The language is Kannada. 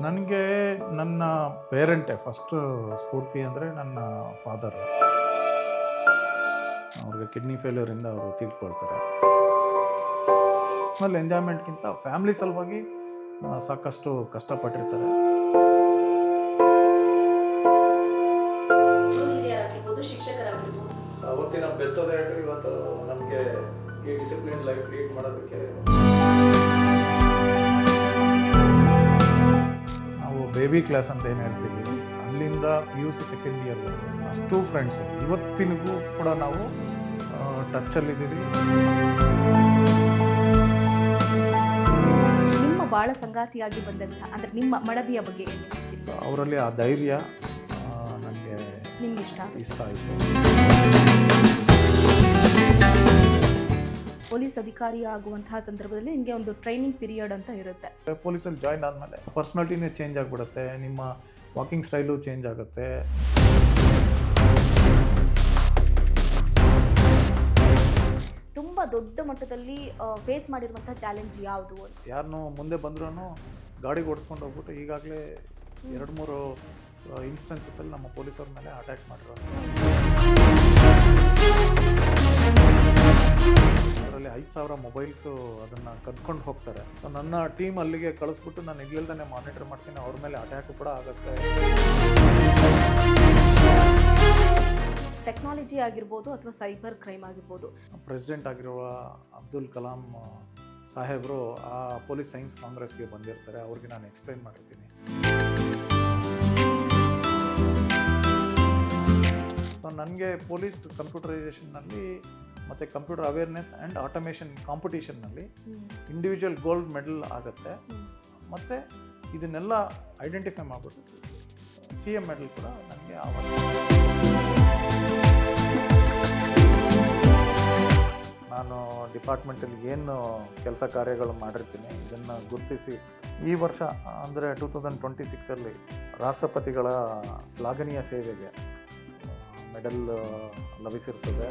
ನನಗೆ ನನ್ನ ಪೇರೆಂಟೇ ಫಸ್ಟು ಸ್ಫೂರ್ತಿ ಅಂದರೆ ನನ್ನ ಫಾದರ್. ಅವ್ರಿಗೆ ಕಿಡ್ನಿ ಫೇಲ್ಯೂರಿಂದ ಅವರು ತೀರ್ಕೊಳ್ತಾರೆ. ಆಮೇಲೆ ಎಂಜಾಯ್ಮೆಂಟ್ಗಿಂತ ಫ್ಯಾಮ್ಲಿ ಸಲುವಾಗಿ ಸಾಕಷ್ಟು ಕಷ್ಟಪಟ್ಟಿರ್ತಾರೆ. ಅವತ್ತಿನ ಬೆತ್ತದ ಇವತ್ತು ನಮಗೆ ಈ ಡಿಸಿಪ್ಲಿನ್ ಲೈಫ್ ಲೀಡ್ ಮಾಡೋದಕ್ಕೆ ನಾವು ಬೇಬಿ ಕ್ಲಾಸ್ ಅಂತ ಏನು ಹೇಳ್ತೀವಿ, ಅಲ್ಲಿಂದ PUC ಸೆಕೆಂಡ್ ಇಯರ್ ಅಷ್ಟು ಫ್ರೆಂಡ್ಸು ಇವತ್ತಿನಿಗೂ ಕೂಡ ನಾವು ಟಚ್ಚಲ್ಲಿದ್ದೀವಿ. ನಿಮ್ಮ ಬಾಳ ಸಂಗಾತಿಯಾಗಿ ಬಂದಂಥ ಅಂದರೆ ನಿಮ್ಮ ಮಡದಿಯ ಬಗ್ಗೆ ಅವರಲ್ಲಿ ಆ ಧೈರ್ಯ ನನಗೆ ನಿಮ್ಗೆ ಇಷ್ಟ ಆಯಿತು. ಪೊಲೀಸ್ ಅಧಿಕಾರಿ ಆಗುವಂತಹ ಸಂದರ್ಭದಲ್ಲಿ ನಿಮಗೆ ಒಂದು ಟ್ರೈನಿಂಗ್ ಪೀರಿಯಡ್ ಅಂತ ಇರುತ್ತೆ. ಪೊಲೀಸಲ್ಲಿ ಜಾಯ್ನ್ ಆದಮೇಲೆ ಪರ್ಸ್ನಾಲಿಟಿನೇ ಚೇಂಜ್ ಆಗಿಬಿಡುತ್ತೆ, ನಿಮ್ಮ ವಾಕಿಂಗ್ ಸ್ಟೈಲು ಚೇಂಜ್ ಆಗುತ್ತೆ. ತುಂಬ ದೊಡ್ಡ ಮಟ್ಟದಲ್ಲಿ ಫೇಸ್ ಮಾಡಿರುವಂತಹ ಚಾಲೆಂಜ್ ಯಾವುದು? ಯಾರನ್ನೂ ಮುಂದೆ ಬಂದ್ರೂ ಗಾಡಿಗೆ ಓಡಿಸ್ಕೊಂಡು ಹೋಗ್ಬಿಟ್ಟು ಈಗಾಗಲೇ 2-3 ಇನ್ಸ್ಟೆನ್ಸಸಲ್ಲಿ ನಮ್ಮ ಪೊಲೀಸರ ಮೇಲೆ ಅಟ್ಯಾಕ್ ಮಾಡಿರೋದು. ಅದರಲ್ಲಿ 5,000 ಮೊಬೈಲ್ಸು ಅದನ್ನು ಕದ್ಕೊಂಡು ಹೋಗ್ತಾರೆ. ಸೊ ನನ್ನ ಟೀಮ್ ಅಲ್ಲಿಗೆ ಕಳಿಸ್ಬಿಟ್ಟು ನಾನು ಇಗ್ಲಿಲ್ದೇ ಮಾನಿಟರ್ ಮಾಡ್ತೀನಿ, ಅವ್ರ ಮೇಲೆ ಅಟ್ಯಾಕು ಕೂಡ ಆಗುತ್ತೆ. ಟೆಕ್ನಾಲಜಿ ಆಗಿರ್ಬೋದು ಅಥವಾ ಸೈಬರ್ ಕ್ರೈಮ್ ಆಗಿರ್ಬೋದು. ಪ್ರೆಸಿಡೆಂಟ್ ಆಗಿರುವ ಅಬ್ದುಲ್ ಕಲಾಂ ಸಾಹೇಬರು ಆ ಪೊಲೀಸ್ ಸೈನ್ಸ್ ಕಾಂಗ್ರೆಸ್ಗೆ ಬಂದಿರ್ತಾರೆ, ಅವ್ರಿಗೆ ನಾನು ಎಕ್ಸ್ಪ್ಲೈನ್ ಮಾಡಿರ್ತೀನಿ. ಸೊ ನನಗೆ ಪೊಲೀಸ್ ಕಂಪ್ಯೂಟರೈಸೇಷನ್ನಲ್ಲಿ ಮತ್ತು ಕಂಪ್ಯೂಟರ್ ಅವೇರ್ನೆಸ್ ಆ್ಯಂಡ್ ಆಟೋಮೇಷನ್ ಕಾಂಪಿಟೇಷನ್ನಲ್ಲಿ ಇಂಡಿವಿಜುವಲ್ ಗೋಲ್ಡ್ ಮೆಡಲ್ ಆಗುತ್ತೆ. ಮತ್ತು ಇದನ್ನೆಲ್ಲ ಐಡೆಂಟಿಫೈ ಮಾಡಿಬಿಟ್ಟು CM ಮೆಡಲ್ ಕೂಡ ನನಗೆ ಆಗುತ್ತೆ. ನಾನು ಡಿಪಾರ್ಟ್ಮೆಂಟಲ್ಲಿ ಏನು ಕೆಲಸ ಕಾರ್ಯಗಳು ಮಾಡಿರ್ತೀನಿ ಇದನ್ನು ಗುರುತಿಸಿ ಈ ವರ್ಷ ಅಂದರೆ 2026 ರಾಷ್ಟ್ರಪತಿಗಳ ಶ್ಲಾಘನೀಯ ಸೇವೆಗೆ ಮೆಡಲ್ ಲಭಿಸಿರ್ತದೆ.